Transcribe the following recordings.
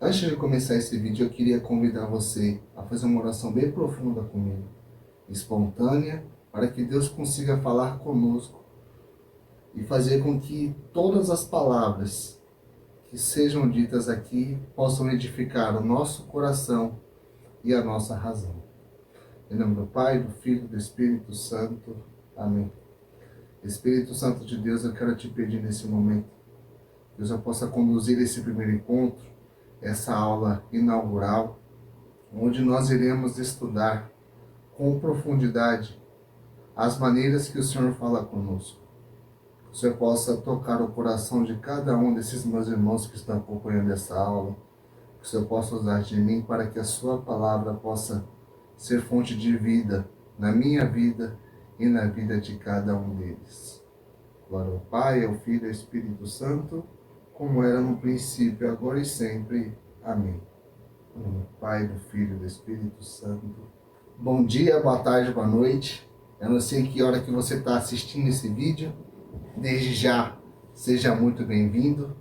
Antes de começar esse vídeo, eu queria convidar você a fazer uma oração bem profunda comigo, espontânea, para que Deus consiga falar conosco e fazer com que todas as palavras que sejam ditas aqui possam edificar o nosso coração e a nossa razão. Em nome do Pai, do Filho e do Espírito Santo. Amém. Espírito Santo de Deus, eu quero te pedir nesse momento que Deus possa conduzir esse primeiro encontro, essa aula inaugural, onde nós iremos estudar com profundidade as maneiras que o Senhor fala conosco. Que o Senhor possa tocar o coração de cada um desses meus irmãos que estão acompanhando essa aula. Que o Senhor possa usar de mim para que a sua palavra possa ser fonte de vida na minha vida e na vida de cada um deles. Glória ao Pai, ao Filho e ao Espírito Santo, como era no princípio, agora e sempre. Amém. Em nome do Pai, do Filho e do Espírito Santo. Bom dia, boa tarde, boa noite. Eu não sei que hora que você está assistindo esse vídeo. Desde já, seja muito bem-vindo.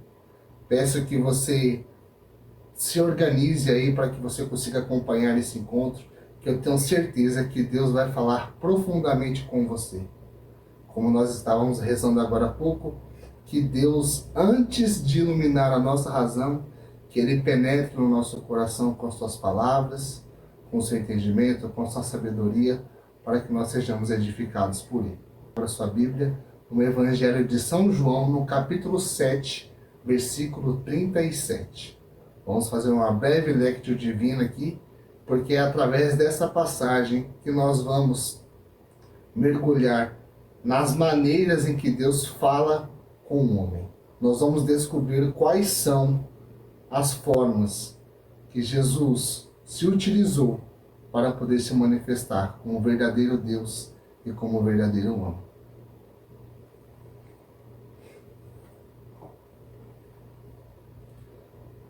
Peço que você se organize aí para que você consiga acompanhar esse encontro, que eu tenho certeza que Deus vai falar profundamente com você. Como nós estávamos rezando agora há pouco, que Deus, antes de iluminar a nossa razão, que Ele penetre no nosso coração com as suas palavras, com o seu entendimento, com a sua sabedoria, para que nós sejamos edificados por Ele. Para a sua Bíblia, no Evangelho de São João, no capítulo 7, versículo 37. Vamos fazer uma breve lectio divina aqui, porque é através dessa passagem que nós vamos mergulhar nas maneiras em que Deus fala com o homem. Nós vamos descobrir quais são as formas que Jesus se utilizou para poder se manifestar como verdadeiro Deus e como verdadeiro homem.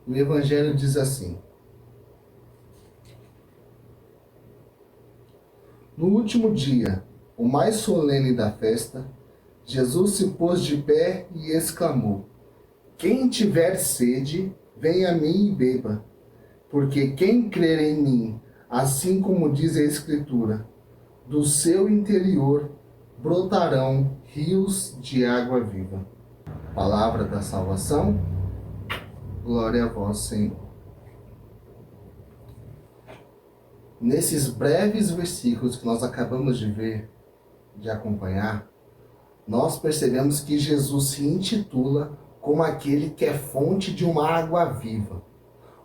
O Evangelho diz assim: no último dia, o mais solene da festa, Jesus se pôs de pé e exclamou: quem tiver sede, venha a mim e beba, porque quem crer em mim, assim como diz a Escritura, do seu interior brotarão rios de água viva. Palavra da salvação, glória a vós, Senhor. Nesses breves versículos que nós acabamos de ver, de acompanhar, nós percebemos que Jesus se intitula como aquele que é fonte de uma água viva.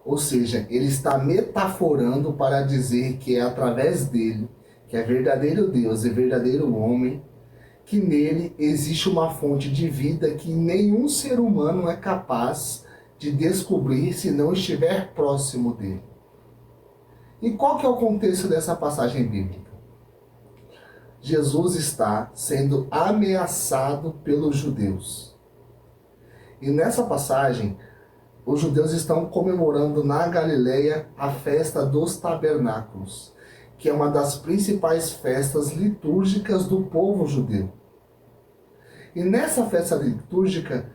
Ou seja, ele está metaforando para dizer que é através dele, que é verdadeiro Deus e verdadeiro homem, que nele existe uma fonte de vida que nenhum ser humano é capaz de descobrir se não estiver próximo dele. E qual que é o contexto dessa passagem bíblica? Jesus está sendo ameaçado pelos judeus. E nessa passagem, os judeus estão comemorando na Galileia a festa dos tabernáculos, que é uma das principais festas litúrgicas do povo judeu. E nessa festa litúrgica,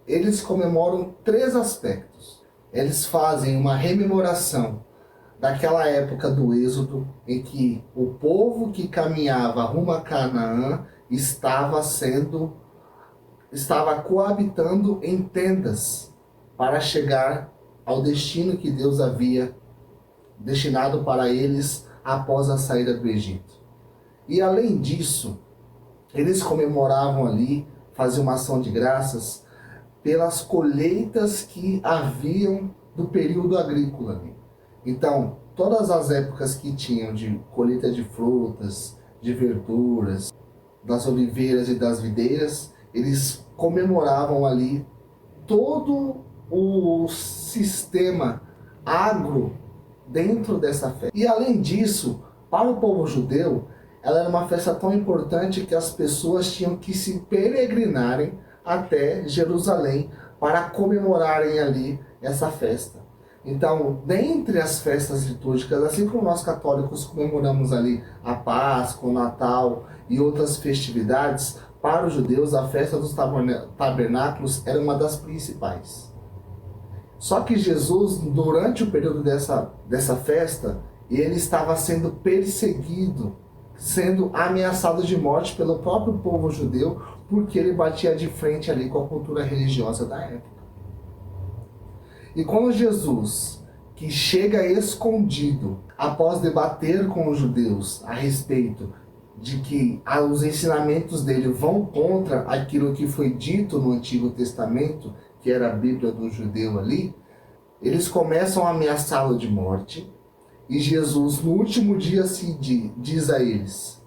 eles comemoram 3 aspectos. Eles fazem uma rememoração daquela época do Êxodo, em que o povo que caminhava rumo a Canaã estava coabitando em tendas para chegar ao destino que Deus havia destinado para eles após a saída do Egito. E além disso, eles comemoravam ali, faziam uma ação de graças pelas colheitas que haviam do período agrícola ali. Então, todas as épocas que tinham de colheita de frutas, de verduras, das oliveiras e das videiras, eles comemoravam ali todo o sistema agro dentro dessa festa. E além disso, para o povo judeu, ela era uma festa tão importante que as pessoas tinham que se peregrinarem até Jerusalém para comemorarem ali essa festa. Então, dentre as festas litúrgicas, assim como nós católicos comemoramos ali a Páscoa, o Natal e outras festividades, para os judeus a festa dos tabernáculos era uma das principais. Só que Jesus, durante o período dessa festa, ele estava sendo perseguido, sendo ameaçado de morte pelo próprio povo judeu, porque ele batia de frente ali com a cultura religiosa da época. E quando Jesus, que chega escondido, após debater com os judeus a respeito de que os ensinamentos dele vão contra aquilo que foi dito no Antigo Testamento, que era a Bíblia do judeu ali, eles começam a ameaçá-lo de morte, e Jesus, no último dia, diz a eles: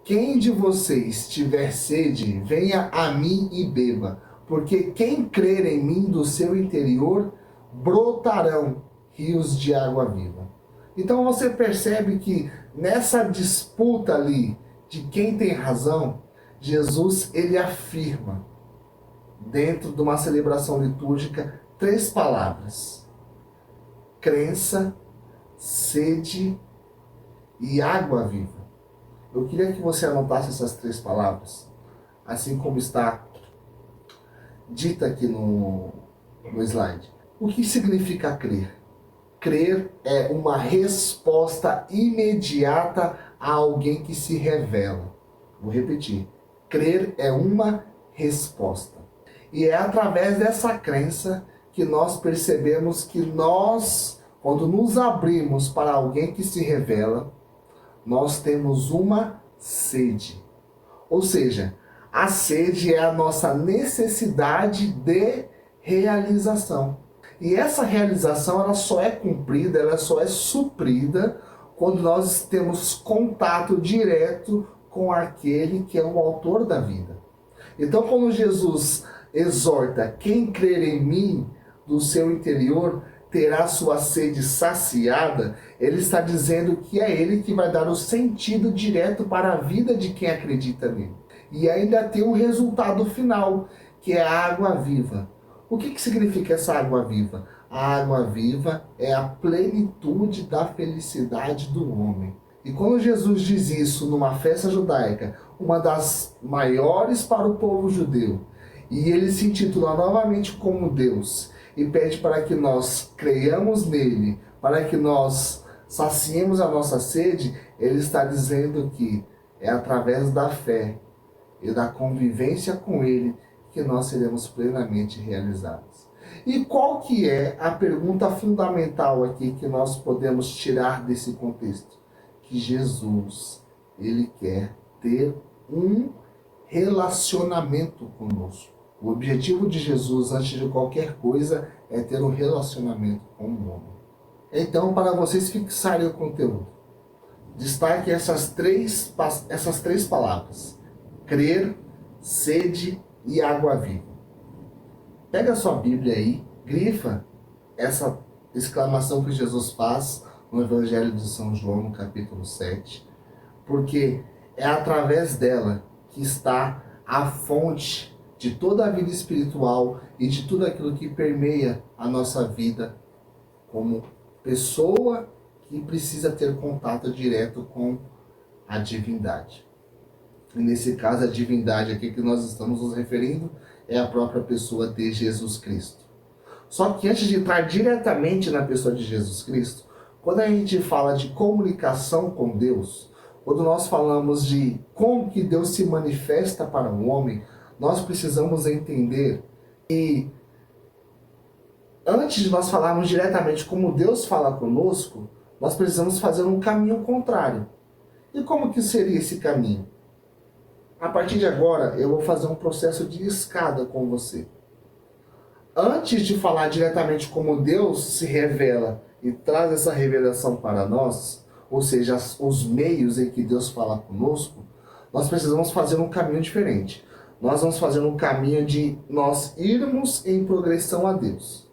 quem de vocês tiver sede, venha a mim e beba, porque quem crer em mim, do seu interior brotarão rios de água viva. Então você percebe que nessa disputa ali de quem tem razão, Jesus ele afirma, dentro de uma celebração litúrgica, 3 palavras: crença, sede e água viva. Eu queria que você anotasse essas 3 palavras, assim como está dita aqui no slide. O que significa crer? Crer é uma resposta imediata a alguém que se revela. Vou repetir. Crer é uma resposta. E é através dessa crença que nós percebemos que nós, quando nos abrimos para alguém que se revela, nós temos uma sede. Ou seja, a sede é a nossa necessidade de realização. E essa realização ela só é cumprida, ela só é suprida quando nós temos contato direto com aquele que é o autor da vida. Então, quando Jesus exorta: quem crer em mim, do seu interior terá sua sede saciada, ele está dizendo que é ele que vai dar o sentido direto para a vida de quem acredita nele. E ainda tem um resultado final, que é a água viva. O que significa essa água viva? A água viva é a plenitude da felicidade do homem. E quando Jesus diz isso numa festa judaica, uma das maiores para o povo judeu, e ele se intitula novamente como Deus, e pede para que nós creiamos nele, para que nós saciemos a nossa sede, ele está dizendo que é através da fé e da convivência com ele que nós seremos plenamente realizados. E qual que é a pergunta fundamental aqui que nós podemos tirar desse contexto? Que Jesus, ele quer ter um relacionamento conosco. O objetivo de Jesus, antes de qualquer coisa, é ter um relacionamento com o homem. Então, para vocês fixarem o conteúdo, destaque essas três palavras: crer, sede e água viva. Pega a sua Bíblia aí, grifa essa exclamação que Jesus faz no Evangelho de São João, no capítulo 7, porque é através dela que está a fonte de toda a vida espiritual e de tudo aquilo que permeia a nossa vida como pessoa que precisa ter contato direto com a divindade. E nesse caso, a divindade aqui que nós estamos nos referindo é a própria pessoa de Jesus Cristo. Só que antes de entrar diretamente na pessoa de Jesus Cristo, quando a gente fala de comunicação com Deus, quando nós falamos de como que Deus se manifesta para o homem, nós precisamos entender que antes de nós falarmos diretamente como Deus fala conosco, nós precisamos fazer um caminho contrário. E como que seria esse caminho? A partir de agora, eu vou fazer um processo de escada com você. Antes de falar diretamente como Deus se revela e traz essa revelação para nós, ou seja, os meios em que Deus fala conosco, nós precisamos fazer um caminho diferente. Nós vamos fazer um caminho de nós irmos em progressão a Deus.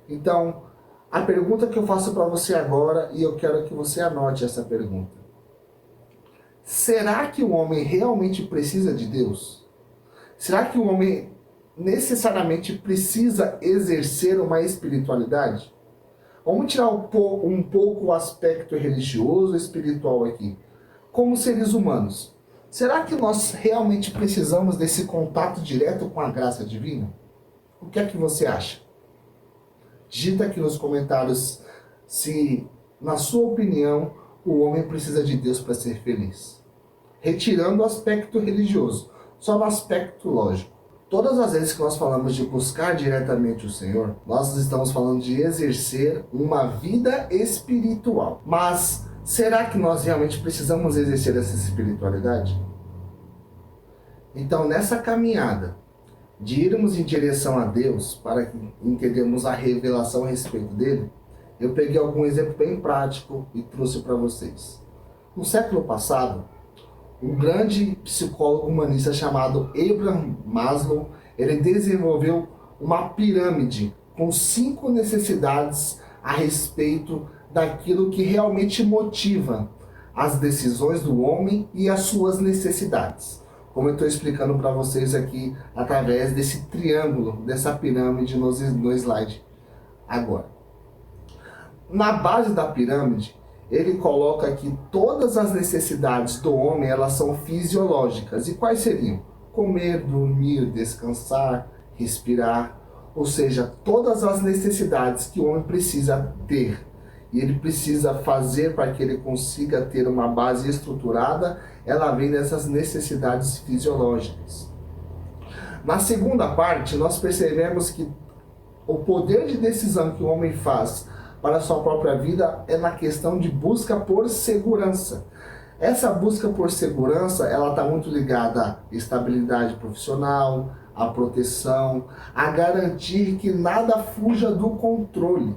Então, a pergunta que eu faço para você agora, e eu quero que você anote essa pergunta: será que o homem realmente precisa de Deus? Será que o homem necessariamente precisa exercer uma espiritualidade? Vamos tirar um pouco o aspecto religioso e espiritual aqui. Como seres humanos, será que nós realmente precisamos desse contato direto com a graça divina? O que é que você acha? Digita aqui nos comentários se, na sua opinião, o homem precisa de Deus para ser feliz. Retirando o aspecto religioso, só no aspecto lógico. Todas as vezes que nós falamos de buscar diretamente o Senhor, nós estamos falando de exercer uma vida espiritual. Mas será que nós realmente precisamos exercer essa espiritualidade? Então, nessa caminhada de irmos em direção a Deus, para que entendamos a revelação a respeito dele, eu peguei algum exemplo bem prático e trouxe para vocês. No século passado, um grande psicólogo humanista chamado Abraham Maslow, ele desenvolveu uma pirâmide com 5 necessidades a respeito daquilo que realmente motiva as decisões do homem e as suas necessidades. Como eu estou explicando para vocês aqui através desse triângulo, dessa pirâmide no slide agora. Na base da pirâmide, ele coloca que todas as necessidades do homem, elas são fisiológicas. E quais seriam? Comer, dormir, descansar, respirar. Ou seja, todas as necessidades que o homem precisa ter. E ele precisa fazer para que ele consiga ter uma base estruturada, ela vem dessas necessidades fisiológicas. Na segunda parte, nós percebemos que o poder de decisão que o homem faz para a sua própria vida é na questão de busca por segurança. Essa busca por segurança, ela está muito ligada à estabilidade profissional, à proteção, a garantir que nada fuja do controle.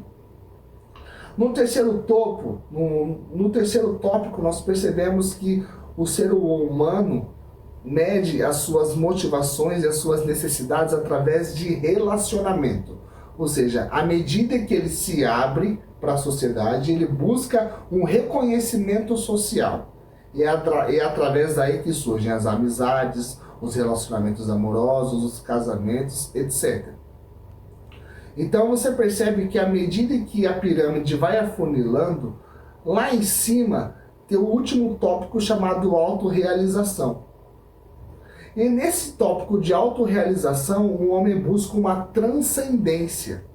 No terceiro tópico, nós percebemos que o ser humano mede as suas motivações e as suas necessidades através de relacionamento. Ou seja, à medida que ele se abre para a sociedade, ele busca um reconhecimento social. E é através daí que surgem as amizades, os relacionamentos amorosos, os casamentos, etc. Então você percebe que à medida que a pirâmide vai afunilando, lá em cima tem o último tópico chamado autorrealização. E nesse tópico de autorrealização, o homem busca uma transcendência.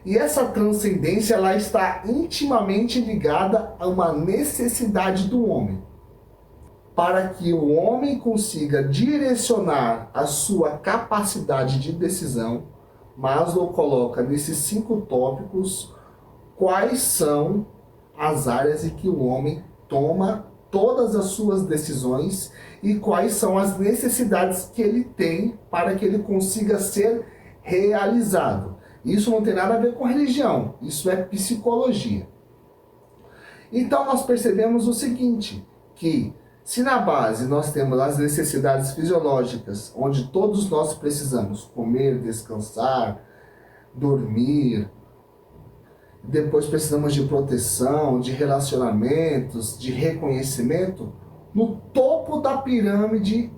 E essa transcendência ela está intimamente ligada a uma necessidade do homem. Para que o homem consiga direcionar a sua capacidade de decisão, Maslow coloca nesses 5 tópicos quais são as áreas em que o homem toma todas as suas decisões e quais são as necessidades que ele tem para que ele consiga ser realizado. Isso não tem nada a ver com religião, isso é psicologia. Então nós percebemos o seguinte, que se na base nós temos as necessidades fisiológicas, onde todos nós precisamos comer, descansar, dormir, depois precisamos de proteção, de relacionamentos, de reconhecimento, no topo da pirâmide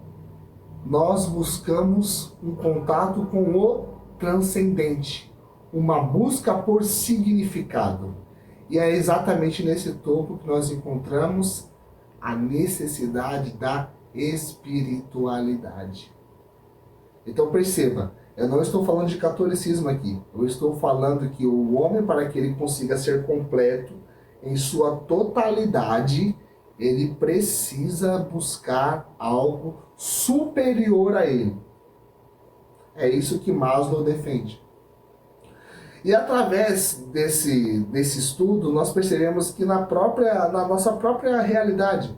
nós buscamos um contato com o transcendente, uma busca por significado. E é exatamente nesse topo que nós encontramos a necessidade da espiritualidade. Então perceba, eu não estou falando de catolicismo aqui, eu estou falando que o homem, para que ele consiga ser completo em sua totalidade, ele precisa buscar algo superior a ele. É isso que Maslow defende. E através desse estudo, nós percebemos que na nossa própria realidade,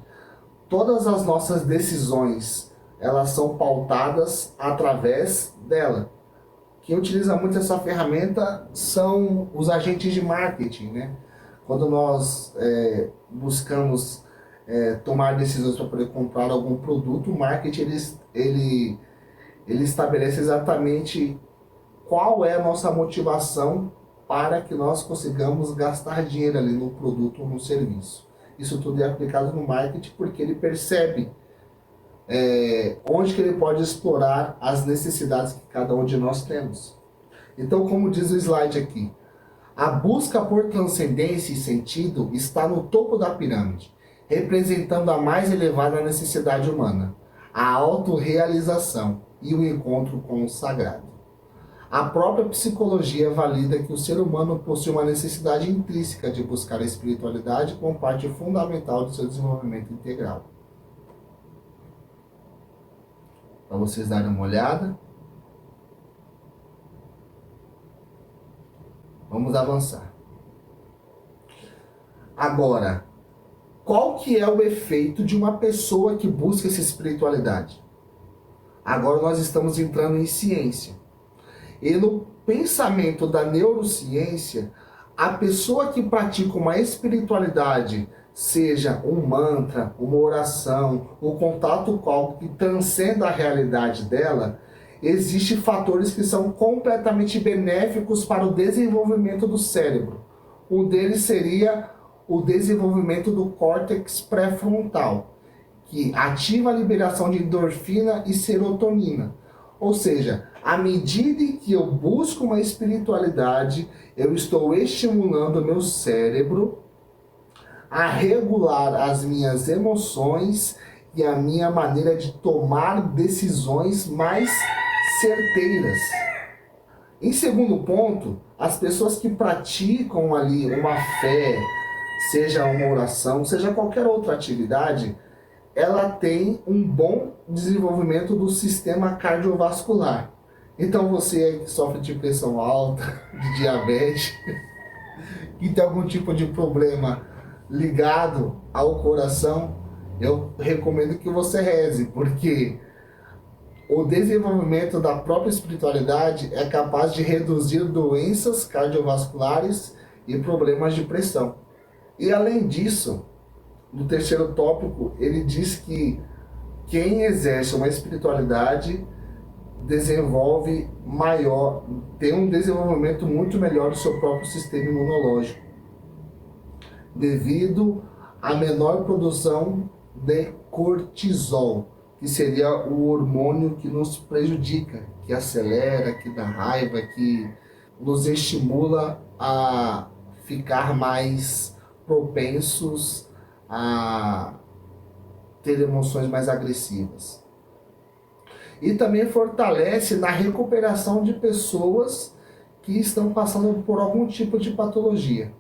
todas as nossas decisões, elas são pautadas através dela. Quem utiliza muito essa ferramenta são os agentes de marketing, né? Quando nós buscamos tomar decisões para poder comprar algum produto, o marketing ele estabelece exatamente qual é a nossa motivação para que nós consigamos gastar dinheiro ali no produto ou no serviço. Isso tudo é aplicado no marketing porque ele percebe onde que ele pode explorar as necessidades que cada um de nós temos. Então, como diz o slide aqui, a busca por transcendência e sentido está no topo da pirâmide, representando a mais elevada necessidade humana, a autorrealização e o encontro com o sagrado. A própria psicologia valida que o ser humano possui uma necessidade intrínseca de buscar a espiritualidade como parte fundamental do seu desenvolvimento integral. Para vocês darem uma olhada. Vamos avançar. Agora, qual que é o efeito de uma pessoa que busca essa espiritualidade? Agora nós estamos entrando em ciência. E no pensamento da neurociência, a pessoa que pratica uma espiritualidade, seja um mantra, uma oração, o contato com algo que transcenda a realidade dela, existem fatores que são completamente benéficos para o desenvolvimento do cérebro. Um deles seria o desenvolvimento do córtex pré-frontal, que ativa a liberação de endorfina e serotonina. Ou seja, à medida em que eu busco uma espiritualidade, eu estou estimulando o meu cérebro a regular as minhas emoções e a minha maneira de tomar decisões mais certeiras. Em segundo ponto, as pessoas que praticam ali uma fé, seja uma oração, seja qualquer outra atividade, ela tem um bom desenvolvimento do sistema cardiovascular. Então você que sofre de pressão alta, de diabetes, que tem algum tipo de problema ligado ao coração, eu recomendo que você reze, porque o desenvolvimento da própria espiritualidade é capaz de reduzir doenças cardiovasculares e problemas de pressão. E além disso, no terceiro tópico, ele diz que quem exerce uma espiritualidade tem um desenvolvimento muito melhor do seu próprio sistema imunológico, devido à menor produção de cortisol, que seria o hormônio que nos prejudica, que acelera, que dá raiva, que nos estimula a ficar mais propensos a ter emoções mais agressivas. E também fortalece na recuperação de pessoas que estão passando por algum tipo de patologia.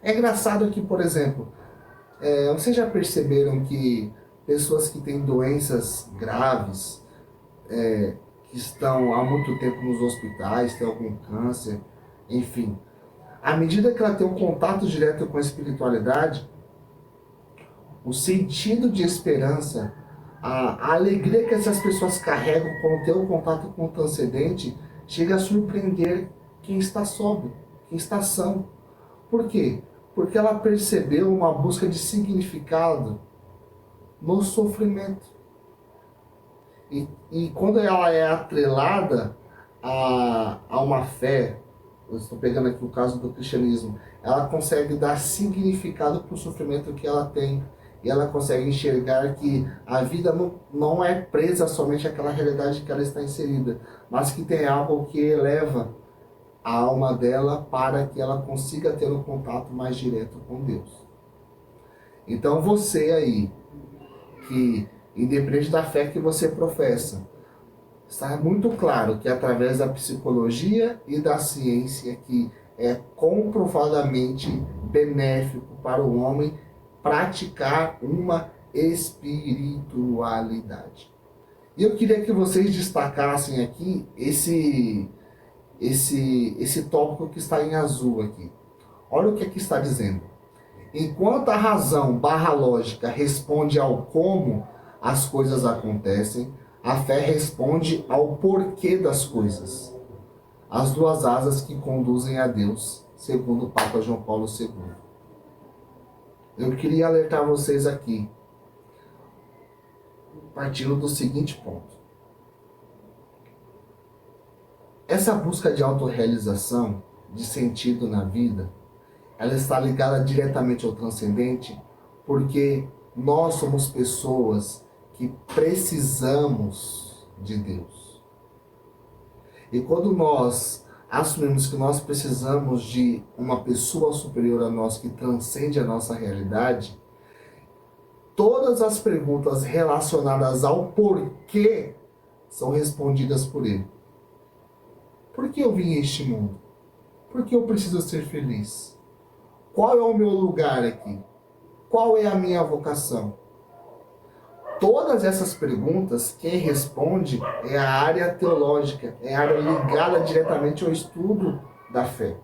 É engraçado que, por exemplo, vocês já perceberam que pessoas que têm doenças graves, que estão há muito tempo nos hospitais, têm algum câncer, enfim, à medida que ela tem um contato direto com a espiritualidade, o sentido de esperança, a alegria que essas pessoas carregam quando tem um contato com o transcendente, chega a surpreender quem está sóbrio, quem está são. Por quê? Porque ela percebeu uma busca de significado no sofrimento. E quando ela é atrelada a uma fé, eu estou pegando aqui o caso do cristianismo, ela consegue dar significado para o sofrimento que ela tem. E ela consegue enxergar que a vida não é presa somente àquela realidade que ela está inserida, mas que tem algo que eleva a alma dela para que ela consiga ter um contato mais direto com Deus. Então você aí, que independente da fé que você professa, está muito claro que através da psicologia e da ciência que é comprovadamente benéfico para o homem praticar uma espiritualidade. E eu queria que vocês destacassem aqui esse tópico que está em azul aqui. Olha o que aqui está dizendo. Enquanto a razão / lógica responde ao como as coisas acontecem, a fé responde ao porquê das coisas. As duas asas que conduzem a Deus, segundo o Papa João Paulo II. Eu queria alertar vocês aqui, partindo do seguinte ponto. Essa busca de autorrealização, de sentido na vida, ela está ligada diretamente ao transcendente, porque nós somos pessoas que precisamos de Deus. E quando nós assumimos que nós precisamos de uma pessoa superior a nós que transcende a nossa realidade, todas as perguntas relacionadas ao porquê são respondidas por Ele. Por que eu vim a este mundo? Por que eu preciso ser feliz? Qual é o meu lugar aqui? Qual é a minha vocação? Todas essas perguntas, quem responde é a área teológica, é a área ligada diretamente ao estudo da fé.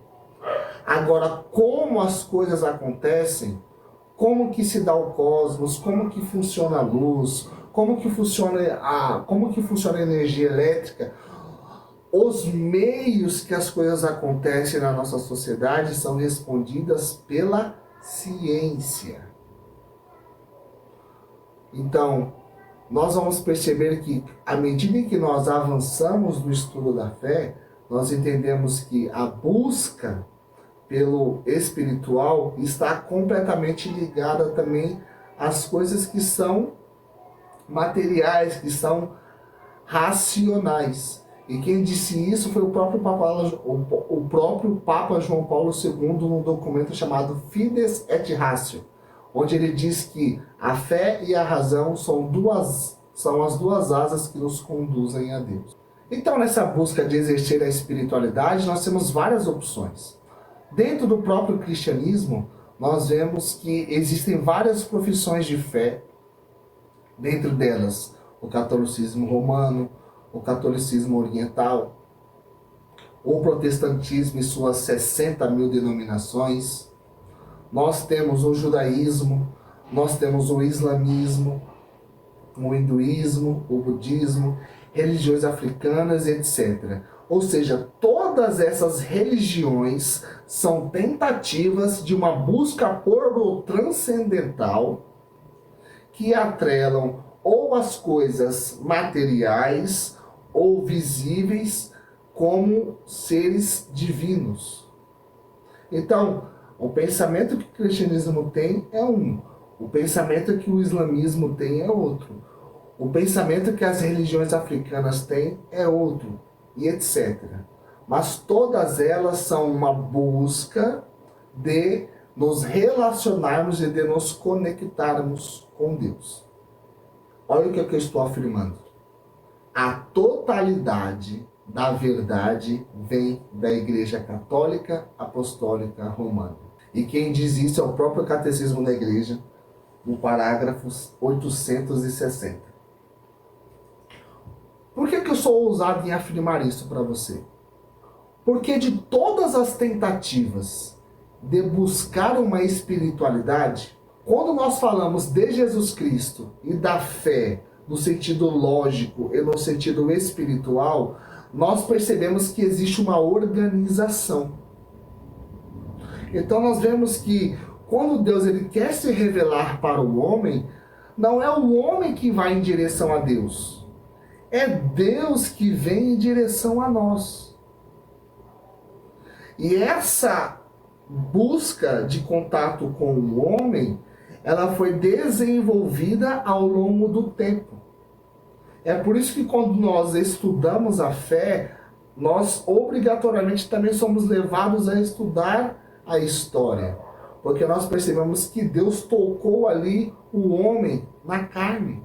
Agora, como as coisas acontecem, como que se dá o cosmos, como que funciona a luz, como que funciona a energia elétrica, os meios que as coisas acontecem na nossa sociedade são respondidas pela ciência. Então, nós vamos perceber que, à medida que nós avançamos no estudo da fé, nós entendemos que a busca pelo espiritual está completamente ligada também às coisas que são materiais, que são racionais. E quem disse isso foi o próprio Papa João Paulo II, num documento chamado Fides et Ratio, onde ele diz que a fé e a razão são as duas asas que nos conduzem a Deus. Então, nessa busca de exercer a espiritualidade, nós temos várias opções. Dentro do próprio cristianismo, nós vemos que existem várias profissões de fé, dentro delas o catolicismo romano, o catolicismo oriental, o protestantismo e suas 60 mil denominações. Nós temos o judaísmo, nós temos o islamismo, o hinduísmo, o budismo, religiões africanas, etc. Ou seja, todas essas religiões são tentativas de uma busca por o transcendental que atrelam ou as coisas materiais ou visíveis como seres divinos. Então, o pensamento que o cristianismo tem é um, o pensamento que o islamismo tem é outro, o pensamento que as religiões africanas têm é outro, e etc. Mas todas elas são uma busca de nos relacionarmos e de nos conectarmos com Deus. Olha o que eu estou afirmando. A totalidade da verdade vem da Igreja Católica Apostólica Romana. E quem diz isso é o próprio Catecismo da Igreja, no parágrafo 860. Por que eu sou ousado em afirmar isso para você? Porque de todas as tentativas de buscar uma espiritualidade, quando nós falamos de Jesus Cristo e da fé no sentido lógico e no sentido espiritual, nós percebemos que existe uma organização. Então nós vemos que quando Deus ele quer se revelar para o homem, não é o homem que vai em direção a Deus. É Deus que vem em direção a nós. E essa busca de contato com o homem, ela foi desenvolvida ao longo do tempo. É por isso que quando nós estudamos a fé, nós obrigatoriamente também somos levados a estudar a história. Porque nós percebemos que Deus tocou ali o homem na carne.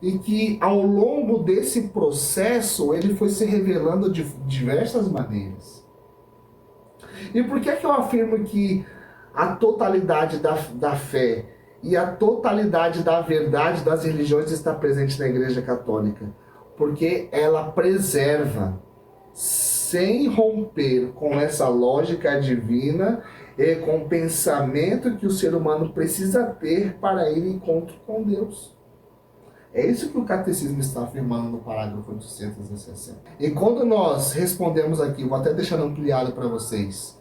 E que ao longo desse processo, ele foi se revelando de diversas maneiras. E por que eu afirmo que a totalidade da fé e a totalidade da verdade das religiões está presente na Igreja Católica? Porque ela preserva, sem romper com essa lógica divina e com o pensamento que o ser humano precisa ter para ir em encontro com Deus. É isso que o Catecismo está afirmando no parágrafo 860. E quando nós respondemos aqui, vou até deixar ampliado para vocês,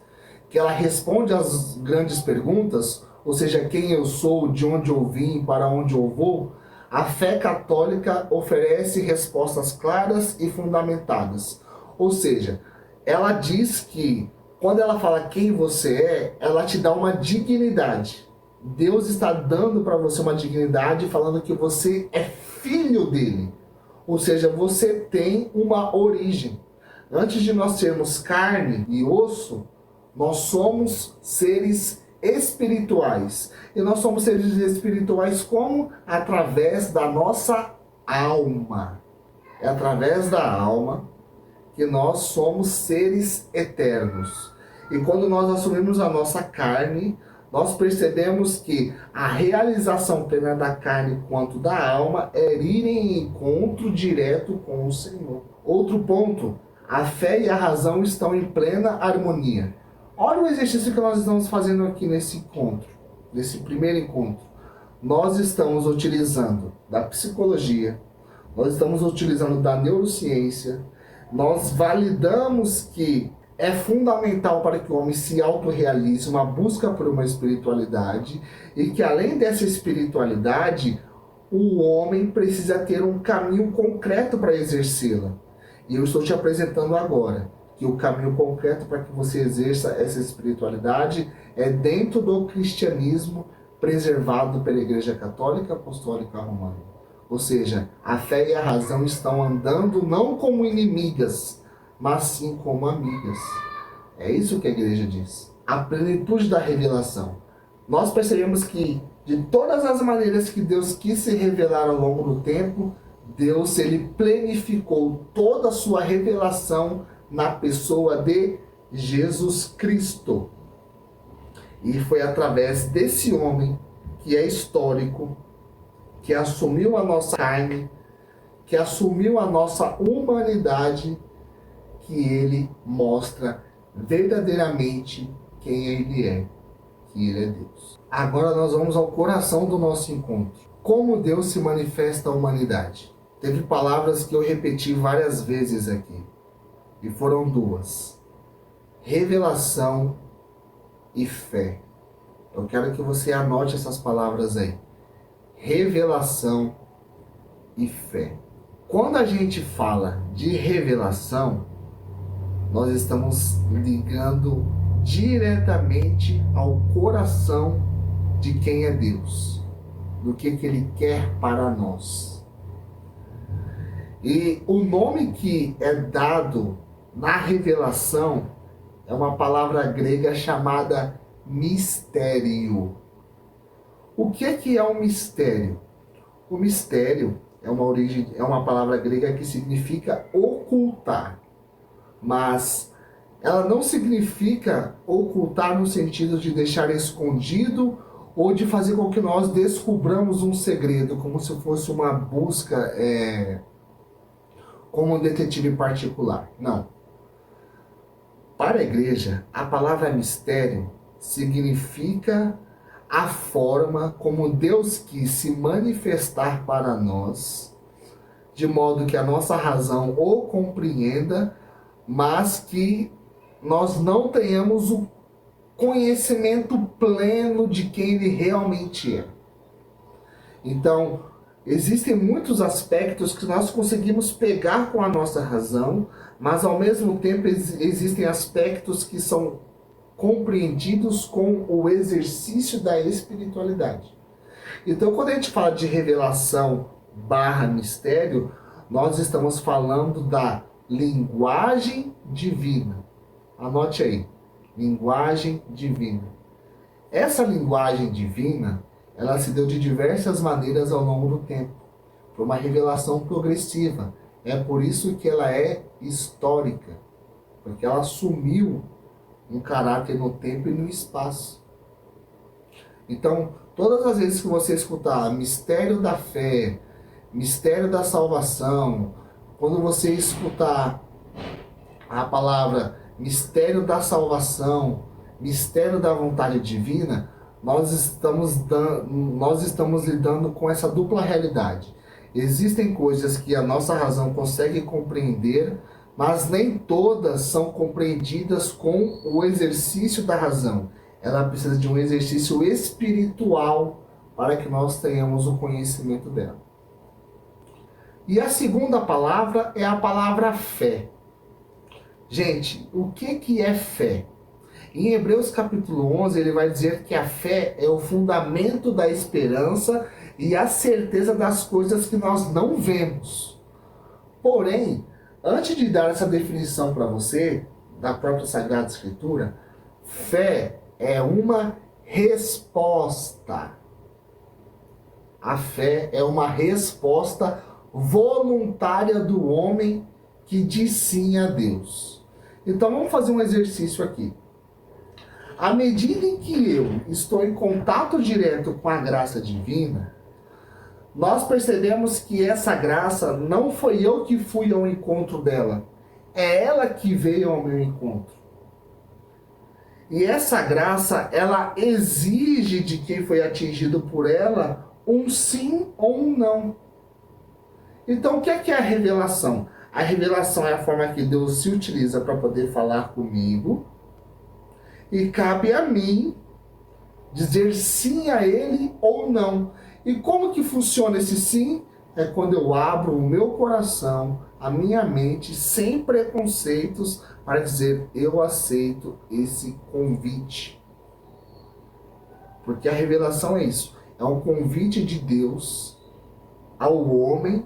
que ela responde às grandes perguntas, ou seja, quem eu sou, de onde eu vim, para onde eu vou, a fé católica oferece respostas claras e fundamentadas. Ou seja, ela diz que, quando ela fala quem você é, ela te dá uma dignidade. Deus está dando para você uma dignidade, falando que você é filho dele. Ou seja, você tem uma origem. Antes de nós sermos carne e osso, nós somos seres espirituais. E nós somos seres espirituais como? Através da nossa alma. É através da alma que nós somos seres eternos. E quando nós assumimos a nossa carne, nós percebemos que a realização plena da carne quanto da alma é ir em encontro direto com o Senhor. Outro ponto, a fé e a razão estão em plena harmonia. Olha o exercício que nós estamos fazendo aqui nesse encontro, nesse primeiro encontro. Nós estamos utilizando da psicologia, nós estamos utilizando da neurociência, nós validamos que é fundamental para que o homem se autorrealize uma busca por uma espiritualidade e que além dessa espiritualidade, o homem precisa ter um caminho concreto para exercê-la. E eu estou te apresentando agora que o caminho concreto para que você exerça essa espiritualidade é dentro do cristianismo preservado pela Igreja Católica Apostólica Romana. Ou seja, a fé e a razão estão andando não como inimigas, mas sim como amigas. É isso que a igreja diz. A plenitude da revelação. Nós percebemos que de todas as maneiras que Deus quis se revelar ao longo do tempo, Deus ele plenificou toda a sua revelação na pessoa de Jesus Cristo. E foi através desse homem que é histórico, que assumiu a nossa carne, que assumiu a nossa humanidade, que ele mostra verdadeiramente quem ele é, que ele é Deus. Agora nós vamos ao coração do nosso encontro. Como Deus se manifesta à humanidade? Teve palavras que eu repeti várias vezes aqui, e foram duas: revelação e fé. Eu quero que você anote essas palavras aí. Revelação e fé. Quando a gente fala de revelação, nós estamos ligando diretamente ao coração de quem é Deus, do que Ele quer para nós. E o nome que é dado na revelação é uma palavra grega chamada mistério. O que é um mistério? O mistério é uma palavra grega que significa ocultar, mas ela não significa ocultar no sentido de deixar escondido ou de fazer com que nós descubramos um segredo, como se fosse uma busca como um detetive particular. Não. Para a igreja, a palavra mistério significa a forma como Deus quis se manifestar para nós, de modo que a nossa razão o compreenda, mas que nós não tenhamos o conhecimento pleno de quem ele realmente é. Então, existem muitos aspectos que nós conseguimos pegar com a nossa razão, mas ao mesmo tempo existem aspectos que são compreendidos com o exercício da espiritualidade. Então, quando a gente fala de revelação / mistério, nós estamos falando da linguagem divina. Anote aí, linguagem divina. Essa linguagem divina, ela se deu de diversas maneiras ao longo do tempo. Foi uma revelação progressiva. É por isso que ela é histórica, porque ela assumiu um caráter no tempo e no espaço. Então, todas as vezes que você escutar mistério da fé, mistério da salvação, quando você escutar a palavra mistério da salvação, mistério da vontade divina, nós estamos lidando com essa dupla realidade. Existem coisas que a nossa razão consegue compreender, mas nem todas são compreendidas com o exercício da razão. Ela precisa de um exercício espiritual para que nós tenhamos o conhecimento dela. E a segunda palavra é a palavra fé. Gente, o que é fé? Em Hebreus capítulo 11, ele vai dizer que a fé é o fundamento da esperança e a certeza das coisas que nós não vemos. Porém, antes de dar essa definição para você, da própria Sagrada Escritura, fé é uma resposta. A fé é uma resposta voluntária do homem que diz sim a Deus. Então vamos fazer um exercício aqui. À medida em que eu estou em contato direto com a graça divina, nós percebemos que essa graça não foi eu que fui ao encontro dela, é ela que veio ao meu encontro. E essa graça, ela exige de quem foi atingido por ela um sim ou um não. Então, o que é a revelação? A revelação é a forma que Deus se utiliza para poder falar comigo, e cabe a mim dizer sim a Ele ou não. E como que funciona esse sim? É quando eu abro o meu coração, a minha mente, sem preconceitos, para dizer, eu aceito esse convite. Porque a revelação é isso, é um convite de Deus ao homem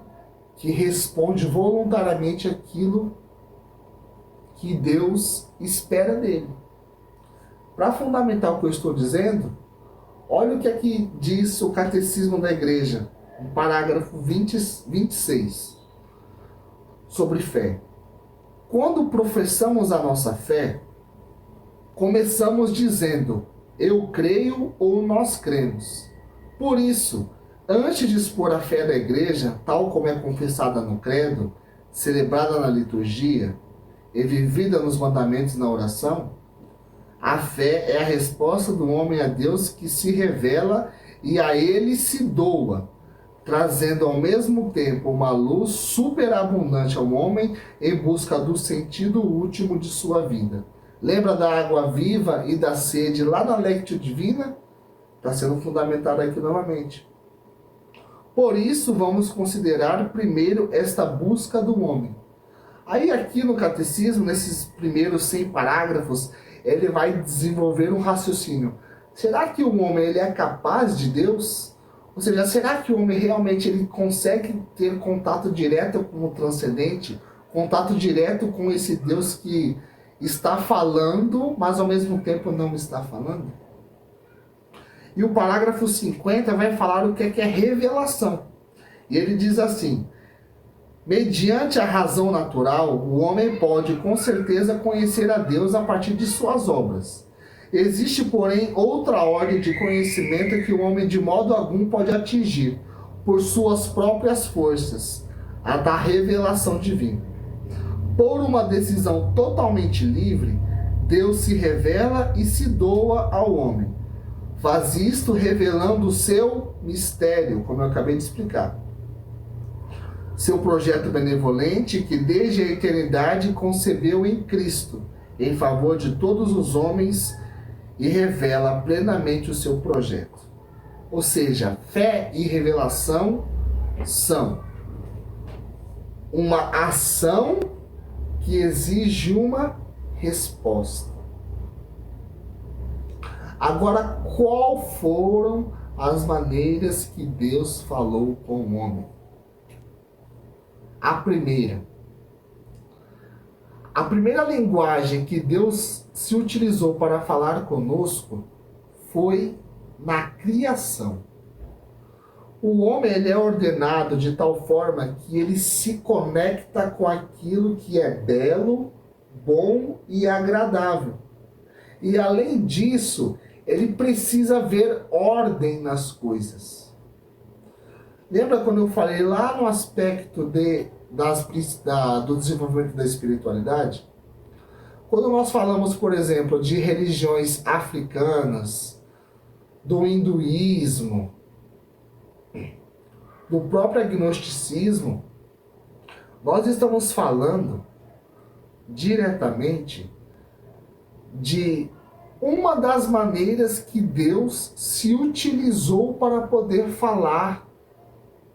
que responde voluntariamente aquilo que Deus espera dele. Para fundamentar o que eu estou dizendo, olha o que aqui diz o Catecismo da Igreja, no parágrafo 26, sobre fé. Quando professamos a nossa fé, começamos dizendo, eu creio ou nós cremos. Por isso, antes de expor a fé da Igreja, tal como é confessada no credo, celebrada na liturgia e vivida nos mandamentos na oração, a fé é a resposta do homem a Deus que se revela e a Ele se doa, trazendo ao mesmo tempo uma luz superabundante ao homem em busca do sentido último de sua vida. Lembra da água viva e da sede lá na Lectio Divina? Está sendo fundamentado aqui novamente. Por isso, vamos considerar primeiro esta busca do homem. Aí aqui no Catecismo, nesses primeiros 100 parágrafos, ele vai desenvolver um raciocínio. Será que o homem ele é capaz de Deus? Ou seja, será que o homem realmente ele consegue ter contato direto com o transcendente? Contato direto com esse Deus que está falando, mas ao mesmo tempo não está falando? E o parágrafo 50 vai falar o que é revelação. E ele diz assim, mediante a razão natural, o homem pode com certeza conhecer a Deus a partir de suas obras. Existe, porém, outra ordem de conhecimento que o homem de modo algum pode atingir, por suas próprias forças, a da revelação divina. Por uma decisão totalmente livre, Deus se revela e se doa ao homem. Faz isto revelando o seu mistério, como eu acabei de explicar. Seu projeto benevolente que desde a eternidade concebeu em Cristo, em favor de todos os homens, e revela plenamente o seu projeto. Ou seja, fé e revelação são uma ação que exige uma resposta. Agora, qual foram as maneiras que Deus falou com o homem? A primeira linguagem que Deus se utilizou para falar conosco foi na criação. O homem ele é ordenado de tal forma que ele se conecta com aquilo que é belo, bom e agradável. E além disso, ele precisa ver ordem nas coisas. Lembra quando eu falei lá no aspecto do desenvolvimento da espiritualidade? Quando nós falamos, por exemplo, de religiões africanas, do hinduísmo, do próprio agnosticismo, nós estamos falando diretamente de uma das maneiras que Deus se utilizou para poder falar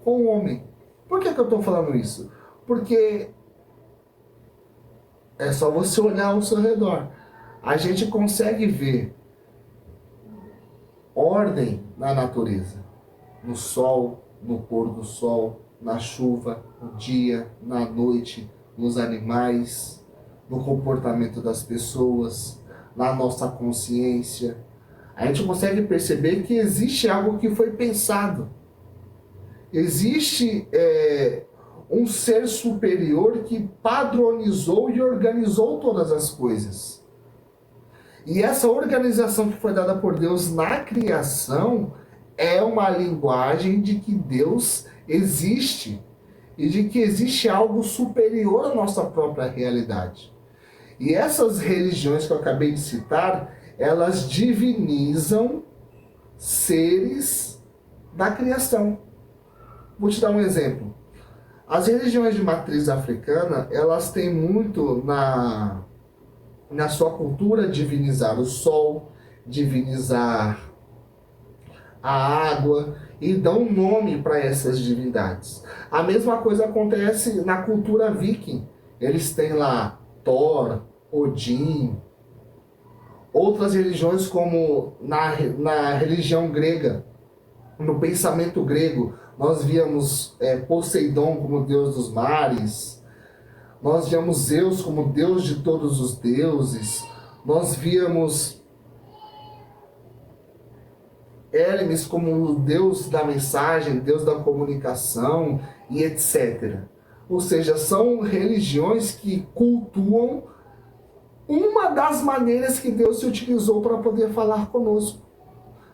com o homem. Por que eu estou falando isso? Porque é só você olhar ao seu redor. A gente consegue ver ordem na natureza, no sol, no pôr do sol, na chuva, no dia, na noite, nos animais, no comportamento das pessoas, na nossa consciência. A gente consegue perceber que existe algo que foi pensado. Existe um ser superior que padronizou e organizou todas as coisas. E essa organização que foi dada por Deus na criação é uma linguagem de que Deus existe e de que existe algo superior à nossa própria realidade. E essas religiões que eu acabei de citar, elas divinizam seres da criação. Vou te dar um exemplo. As religiões de matriz africana, elas têm muito na sua cultura divinizar o sol, divinizar a água e dão um nome para essas divindades. A mesma coisa acontece na cultura viking. Eles têm lá Thor, Odin, outras religiões como na religião grega, no pensamento grego, nós víamos Poseidon como deus dos mares, nós víamos Zeus como deus de todos os deuses, nós víamos Hermes como o deus da mensagem, deus da comunicação e etc. Ou seja, são religiões que cultuam uma das maneiras que Deus se utilizou para poder falar conosco.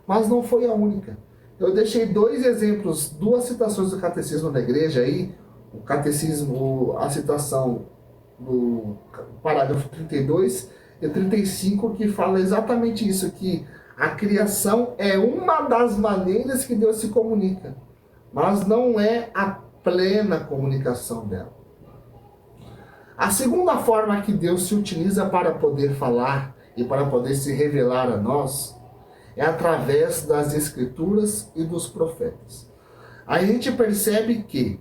Mas não foi a única. Eu deixei 2 exemplos, 2 citações do Catecismo da Igreja aí, o Catecismo, a citação do parágrafo 32 e 35, que fala exatamente isso, que a criação é uma das maneiras que Deus se comunica, mas não é a plena comunicação dela. A segunda forma que Deus se utiliza para poder falar e para poder se revelar a nós é através das Escrituras e dos profetas. Aí a gente percebe que,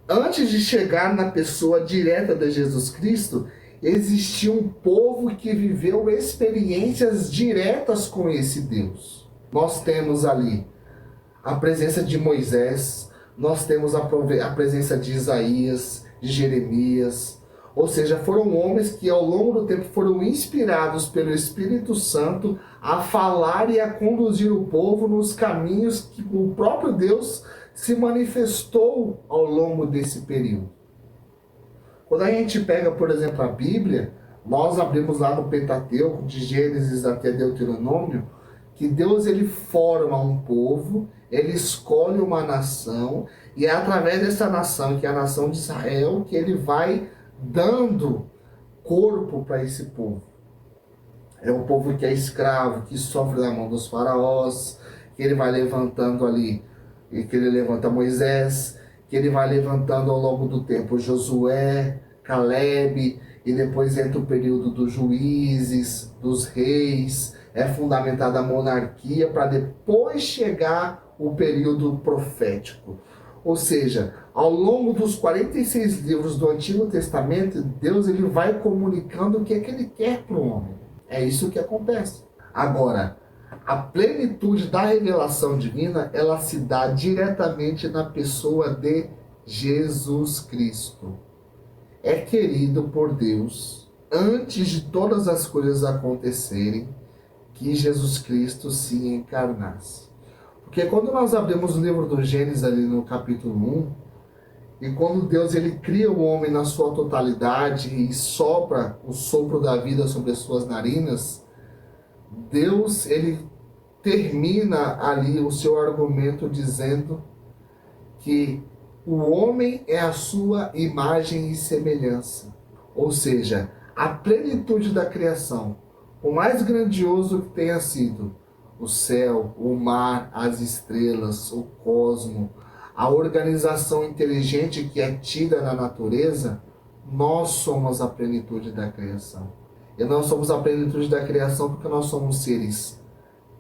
antes de chegar na pessoa direta de Jesus Cristo, existia um povo que viveu experiências diretas com esse Deus. Nós temos ali a presença de Moisés, nós temos a presença de Isaías, de Jeremias, ou seja, foram homens que ao longo do tempo foram inspirados pelo Espírito Santo a falar e a conduzir o povo nos caminhos que o próprio Deus se manifestou ao longo desse período. Quando a gente pega, por exemplo, a Bíblia, nós abrimos lá no Pentateuco, de Gênesis até Deuteronômio, que Deus ele forma um povo, ele escolhe uma nação, e é através dessa nação, que é a nação de Israel, que ele vai dando corpo para esse povo. É um povo que é escravo, que sofre na mão dos faraós, que ele vai levantando ali, e que ele levanta Moisés, que ele vai levantando ao longo do tempo Josué, Caleb, e depois entra o período dos juízes, dos reis, é fundamentada a monarquia para depois chegar o período profético. Ou seja, ao longo dos 46 livros do Antigo Testamento, Deus ele vai comunicando o que é que ele quer para o homem. É isso que acontece. Agora, a plenitude da revelação divina, ela se dá diretamente na pessoa de Jesus Cristo. É querido por Deus, antes de todas as coisas acontecerem, que Jesus Cristo se encarnasse. Porque quando nós abrimos o livro do Gênesis ali no capítulo 1, e quando Deus ele cria o homem na sua totalidade e sopra o sopro da vida sobre as suas narinas, Deus ele termina ali o seu argumento dizendo que o homem é a sua imagem e semelhança. Ou seja, a plenitude da criação, o mais grandioso que tenha sido o céu, o mar, as estrelas, o cosmo, a organização inteligente que é tida na natureza, nós somos a plenitude da criação. E nós somos a plenitude da criação porque nós somos seres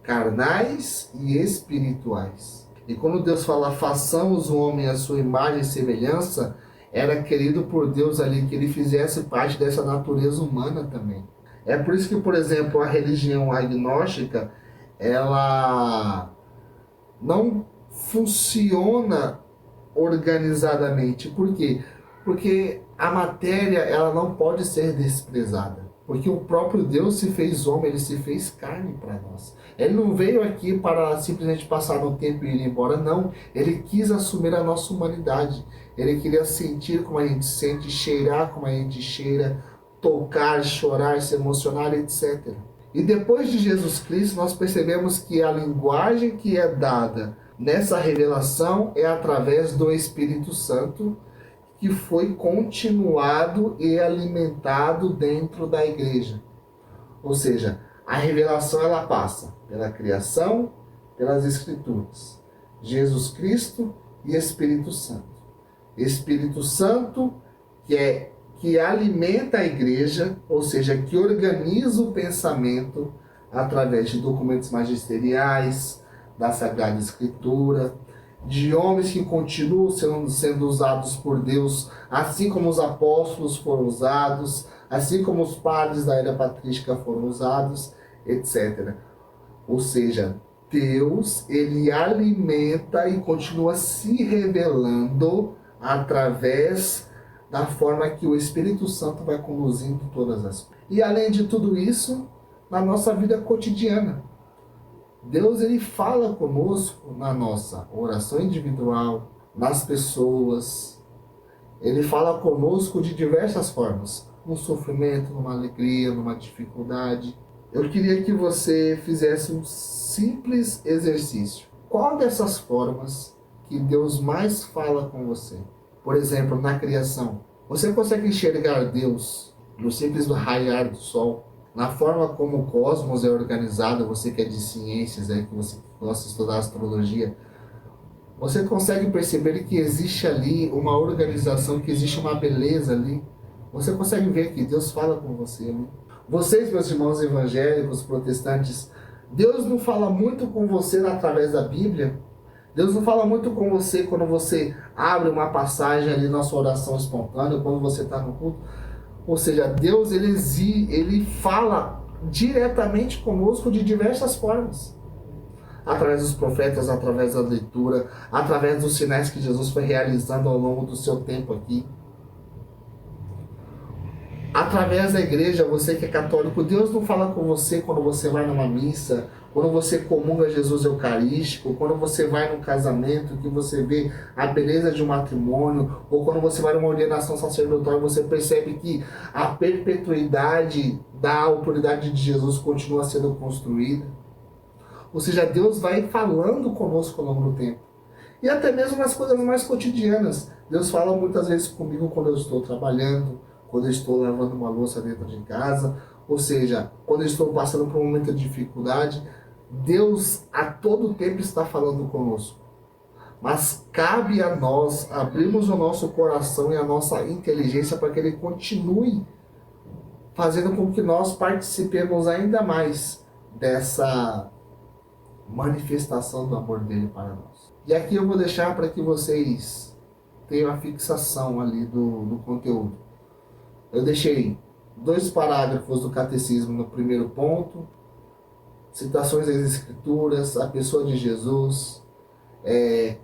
carnais e espirituais. E quando Deus fala, façamos o homem à sua imagem e semelhança, era querido por Deus ali que ele fizesse parte dessa natureza humana também. É por isso que, por exemplo, a religião agnóstica, ela não funciona organizadamente. Por quê? Porque a matéria ela não pode ser desprezada. Porque o próprio Deus se fez homem, ele se fez carne para nós. Ele não veio aqui para simplesmente passar no tempo e ir embora, não. Ele quis assumir a nossa humanidade. Ele queria sentir como a gente sente, cheirar como a gente cheira, tocar, chorar, se emocionar, etc. E depois de Jesus Cristo, nós percebemos que a linguagem que é dada nessa revelação é através do Espírito Santo, que foi continuado e alimentado dentro da igreja. Ou seja, a revelação ela passa pela criação, pelas Escrituras, Jesus Cristo e Espírito Santo. Espírito Santo que alimenta a igreja, ou seja, que organiza o pensamento através de documentos magisteriais, da Sagrada Escritura, de homens que continuam sendo usados por Deus, assim como os apóstolos foram usados, assim como os padres da era patrística foram usados, etc. Ou seja, Deus, ele alimenta e continua se revelando através da forma que o Espírito Santo vai conduzindo todas as coisas. E além de tudo isso, na nossa vida cotidiana, Deus ele fala conosco na nossa oração individual, nas pessoas. Ele fala conosco de diversas formas, no sofrimento, numa alegria, numa dificuldade. Eu queria que você fizesse um simples exercício. Qual dessas formas que Deus mais fala com você? Por exemplo, na criação. Você consegue enxergar Deus no simples raiar do sol? Na forma como o cosmos é organizado, você que é de ciências, que você gosta de estudar astrologia, você consegue perceber que existe ali uma organização, que existe uma beleza ali. Você consegue ver que Deus fala com você ali. Vocês, meus irmãos evangélicos, protestantes, Deus não fala muito com você através da Bíblia? Deus não fala muito com você quando você abre uma passagem ali na sua oração espontânea, quando você está no culto? Ou seja, Deus ele fala diretamente conosco de diversas formas. Através dos profetas, através da leitura, através dos sinais que Jesus foi realizando ao longo do seu tempo aqui. Através da igreja, você que é católico, Deus não fala com você quando você vai numa missa, quando você comunga Jesus Eucarístico, quando você vai num casamento, que você vê a beleza de um matrimônio, ou quando você vai numa ordenação sacerdotal e você percebe que a perpetuidade da autoridade de Jesus continua sendo construída. Ou seja, Deus vai falando conosco ao longo do tempo. E até mesmo nas coisas mais cotidianas. Deus fala muitas vezes comigo quando eu estou trabalhando, quando eu estou lavando uma louça dentro de casa, ou seja, quando eu estou passando por um momento de dificuldade, Deus a todo tempo está falando conosco. Mas cabe a nós abrirmos o nosso coração e a nossa inteligência para que Ele continue fazendo com que nós participemos ainda mais dessa manifestação do amor dele para nós. E aqui eu vou deixar para que vocês tenham a fixação ali do conteúdo. Eu deixei 2 parágrafos do catecismo no primeiro ponto, citações das Escrituras, a pessoa de Jesus,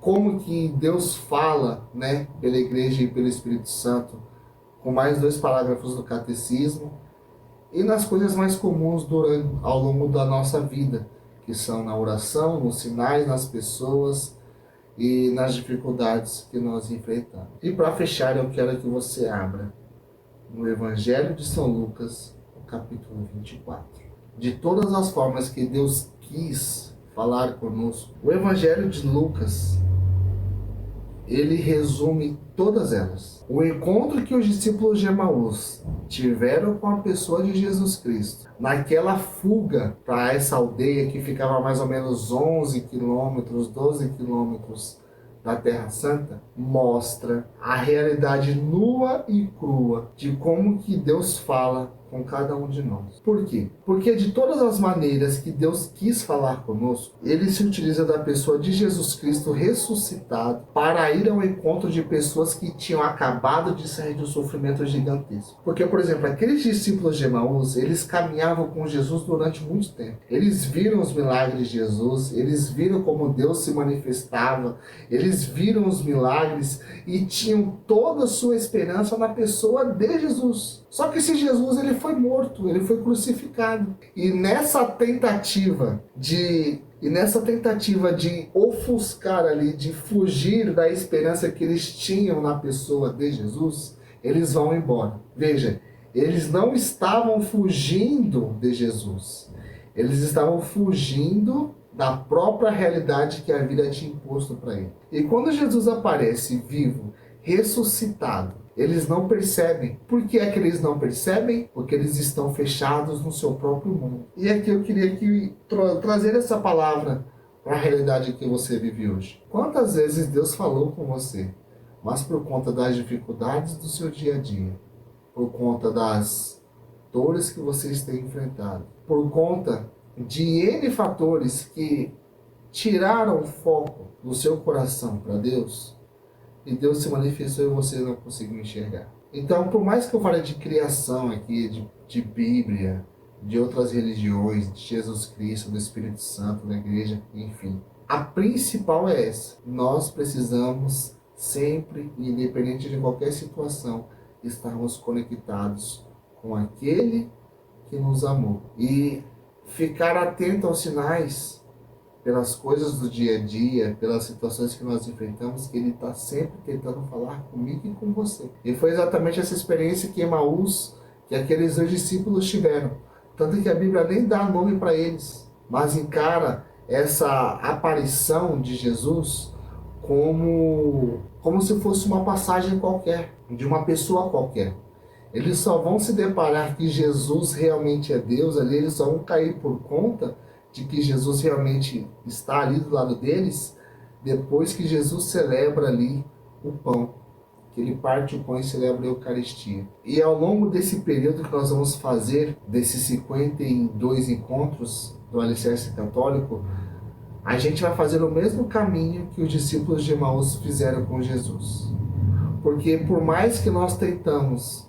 como que Deus fala, né, pela igreja e pelo Espírito Santo, com mais 2 parágrafos do catecismo, e nas coisas mais comuns ao longo da nossa vida, que são na oração, nos sinais, nas pessoas e nas dificuldades que nós enfrentamos. E para fechar, eu quero que você abra no Evangelho de São Lucas, no capítulo 24. De todas as formas que Deus quis falar conosco, o Evangelho de Lucas, ele resume todas elas. O encontro que os discípulos de Emaús tiveram com a pessoa de Jesus Cristo, naquela fuga para essa aldeia que ficava a mais ou menos 11 quilômetros, 12 quilômetros da Terra Santa, mostra a realidade nua e crua de como que Deus fala com cada um de nós. Por quê? Porque de todas as maneiras que Deus quis falar conosco, Ele se utiliza da pessoa de Jesus Cristo ressuscitado para ir ao encontro de pessoas que tinham acabado de sair de um sofrimento gigantesco. Porque, por exemplo, aqueles discípulos de Emaús, eles caminhavam com Jesus durante muito tempo. Eles viram os milagres de Jesus, eles viram como Deus se manifestava, eles viram os milagres e tinham toda a sua esperança na pessoa de Jesus. Só que se Jesus ele foi morto, ele foi crucificado. E nessa tentativa de ofuscar ali, de fugir da esperança que eles tinham na pessoa de Jesus, eles vão embora. Veja, eles não estavam fugindo de Jesus, eles estavam fugindo da própria realidade que a vida tinha imposto para ele. E quando Jesus aparece vivo, ressuscitado, eles não percebem. Por que é que eles não percebem? Porque eles estão fechados no seu próprio mundo. E aqui eu queria trazer essa palavra para a realidade que você vive hoje. Quantas vezes Deus falou com você, mas por conta das dificuldades do seu dia a dia, por conta das dores que vocês têm enfrentado, por conta de N fatores que tiraram o foco do seu coração para Deus, e Deus se manifestou e você não conseguiu enxergar. Então, por mais que eu fale de criação aqui, de Bíblia, de outras religiões, de Jesus Cristo, do Espírito Santo, da igreja, enfim, a principal é essa. Nós precisamos sempre, independente de qualquer situação, estarmos conectados com aquele que nos amou. E ficar atento aos sinais, pelas coisas do dia a dia, pelas situações que nós enfrentamos, que Ele está sempre tentando falar comigo e com você. E foi exatamente essa experiência que Emaús, que aqueles dois discípulos tiveram. Tanto que a Bíblia nem dá nome para eles, mas encara essa aparição de Jesus como se fosse uma passagem qualquer, de uma pessoa qualquer. Eles só vão se deparar que Jesus realmente é Deus ali, eles só vão cair por conta de que Jesus realmente está ali do lado deles, depois que Jesus celebra ali o pão, que ele parte o pão e celebra a Eucaristia. E ao longo desse período que nós vamos fazer, desses 52 encontros do Alicerce Católico, a gente vai fazer o mesmo caminho que os discípulos de Emaús fizeram com Jesus. Porque por mais que nós tentamos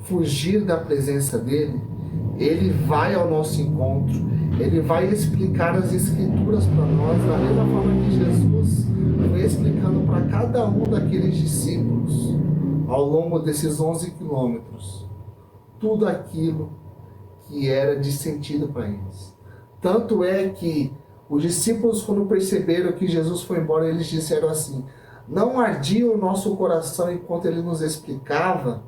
fugir da presença dele, ele vai ao nosso encontro, ele vai explicar as Escrituras para nós, da mesma forma que Jesus foi explicando para cada um daqueles discípulos, ao longo desses 11 quilômetros, tudo aquilo que era de sentido para eles. Tanto é que os discípulos, quando perceberam que Jesus foi embora, eles disseram assim: não ardia o nosso coração enquanto ele nos explicava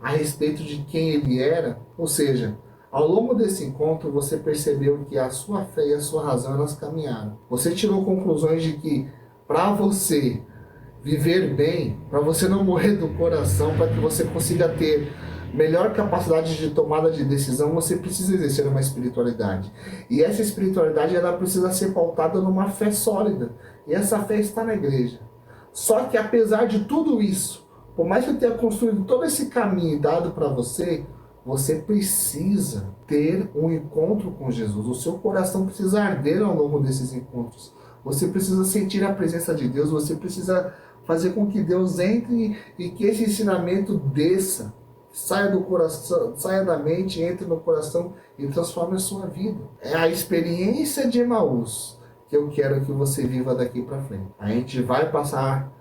a respeito de quem ele era? Ou seja, ao longo desse encontro você percebeu que a sua fé e a sua razão elas caminharam. Você tirou conclusões de que para você viver bem, para você não morrer do coração, para que você consiga ter melhor capacidade de tomada de decisão, você precisa exercer uma espiritualidade. E essa espiritualidade ela precisa ser pautada numa fé sólida. E essa fé está na igreja. Só que apesar de tudo isso, por mais que eu tenha construído todo esse caminho dado para você, você precisa ter um encontro com Jesus. O seu coração precisa arder ao longo desses encontros. Você precisa sentir a presença de Deus. Você precisa fazer com que Deus entre e que esse ensinamento desça, saia do coração, saia da mente, entre no coração e transforme a sua vida. É a experiência de Emaús que eu quero que você viva daqui para frente. A gente vai passar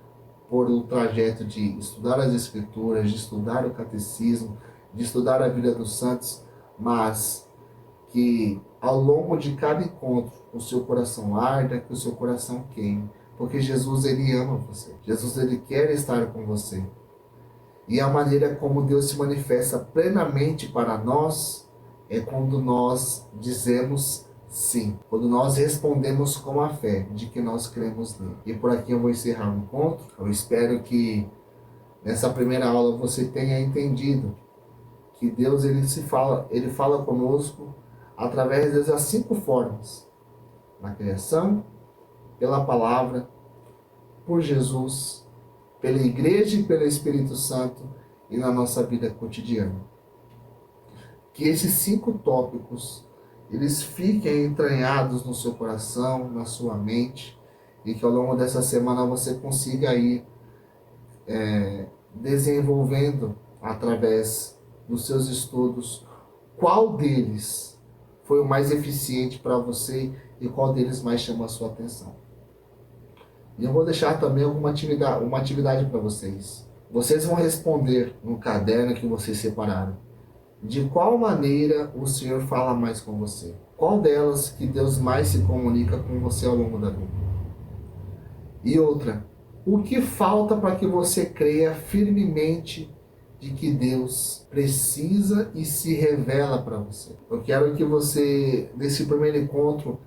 por um trajeto de estudar as Escrituras, de estudar o Catecismo, de estudar a vida dos santos, mas que ao longo de cada encontro o seu coração arda, que o seu coração queime, porque Jesus ele ama você, Jesus ele quer estar com você. E a maneira como Deus se manifesta plenamente para nós é quando nós dizemos sim, quando nós respondemos com a fé de que nós cremos nele. E por aqui eu vou encerrar o encontro. Eu espero que nessa primeira aula você tenha entendido que Deus ele fala conosco através dessas 5 formas: na criação, pela palavra, por Jesus, pela igreja e pelo Espírito Santo e na nossa vida cotidiana. Que esses 5 tópicos eles fiquem entranhados no seu coração, na sua mente, e que ao longo dessa semana você consiga ir desenvolvendo através dos seus estudos qual deles foi o mais eficiente para você e qual deles mais chama a sua atenção. E eu vou deixar também uma atividade para vocês. Vocês vão responder no caderno que vocês separaram. De qual maneira o Senhor fala mais com você? Qual delas que Deus mais se comunica com você ao longo da vida? E outra, o que falta para que você creia firmemente de que Deus precisa e se revela para você? Eu quero que você, nesse primeiro encontro,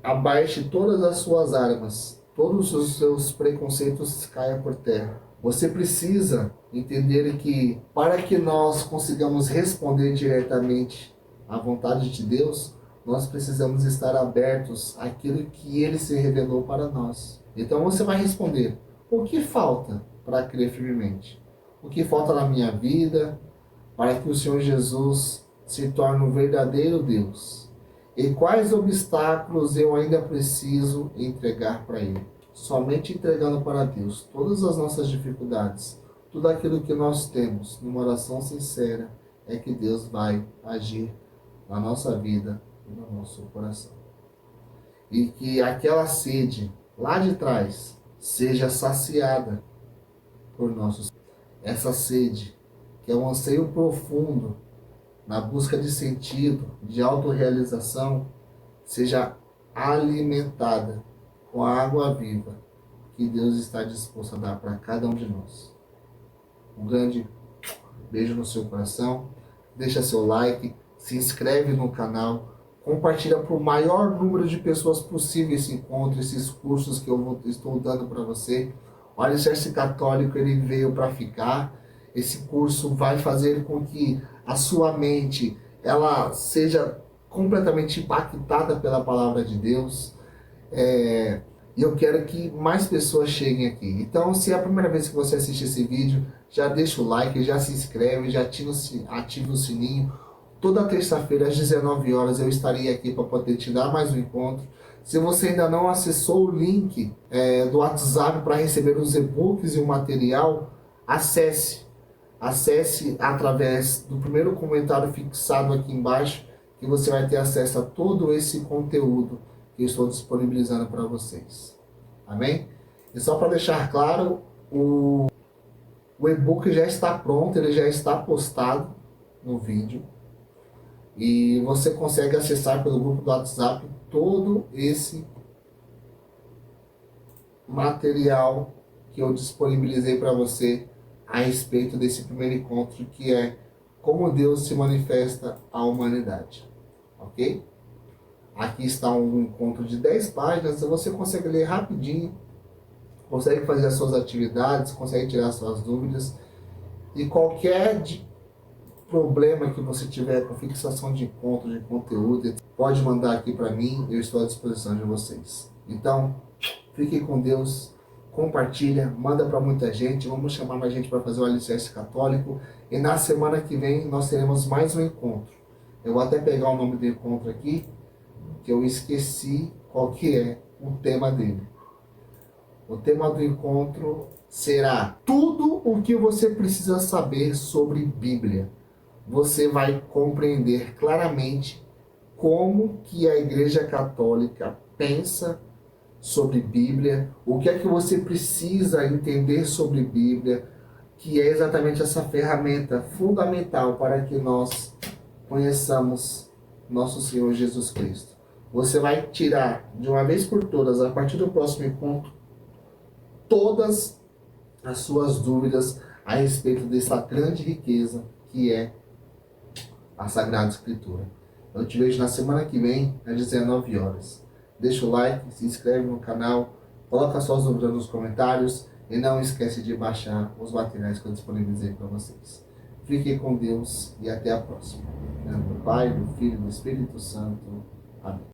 abaixe todas as suas armas, todos os seus preconceitos caiam por terra. Você precisa entender que, para que nós consigamos responder diretamente à vontade de Deus, nós precisamos estar abertos àquilo que Ele se revelou para nós. Então você vai responder: o que falta para crer firmemente? O que falta na minha vida para que o Senhor Jesus se torne um verdadeiro Deus? E quais obstáculos eu ainda preciso entregar para Ele? Somente entregando para Deus todas as nossas dificuldades, tudo aquilo que nós temos, numa oração sincera, é que Deus vai agir na nossa vida e no nosso coração. E que aquela sede lá de trás seja saciada por nossos. Essa sede, que é um anseio profundo na busca de sentido, de autorrealização, seja alimentada com a água viva que Deus está disposto a dar para cada um de nós. Um grande beijo no seu coração, deixa seu like, se inscreve no canal, compartilha para o maior número de pessoas possível esse encontro, esses cursos que eu estou dando para você. O Alicerce Católico, ele veio para ficar. Esse curso vai fazer com que a sua mente ela seja completamente impactada pela palavra de Deus. E eu quero que mais pessoas cheguem aqui. Então, se é a primeira vez que você assiste esse vídeo, já deixa o like, já se inscreve, já ativa o sininho. Toda terça-feira, às 19 horas, eu estarei aqui para poder te dar mais um encontro. Se você ainda não acessou o link do WhatsApp para receber os e-books e o material, acesse. Acesse através do primeiro comentário fixado aqui embaixo, que você vai ter acesso a todo esse conteúdo que eu estou disponibilizando para vocês. Amém? E só para deixar claro, o e-book já está pronto, ele já está postado no vídeo. E você consegue acessar pelo grupo do WhatsApp todo esse material que eu disponibilizei para você a respeito desse primeiro encontro, que é como Deus se manifesta à humanidade. Ok? Aqui está um encontro de 10 páginas, você consegue ler rapidinho, consegue fazer as suas atividades, consegue tirar suas dúvidas. E qualquer problema que você tiver com fixação de encontro, de conteúdo, pode mandar aqui para mim, eu estou à disposição de vocês. Então, fiquem com Deus, compartilha, manda para muita gente, vamos chamar mais gente para fazer o Alicerce Católico. E na semana que vem nós teremos mais um encontro. Eu vou até pegar o nome do encontro aqui, que eu esqueci qual que é o tema dele. O tema do encontro será tudo o que você precisa saber sobre Bíblia. Você vai compreender claramente como que a Igreja Católica pensa sobre Bíblia, o que é que você precisa entender sobre Bíblia, que é exatamente essa ferramenta fundamental para que nós conheçamos nosso Senhor Jesus Cristo. Você vai tirar de uma vez por todas, a partir do próximo encontro, todas as suas dúvidas a respeito dessa grande riqueza que é a Sagrada Escritura. Eu te vejo na semana que vem, às 19 horas. Deixa o like, se inscreve no canal, coloca suas dúvidas nos comentários e não esquece de baixar os materiais que eu disponibilizei para vocês. Fiquem com Deus e até a próxima. Em nome do Pai, do Filho e do Espírito Santo. Amém.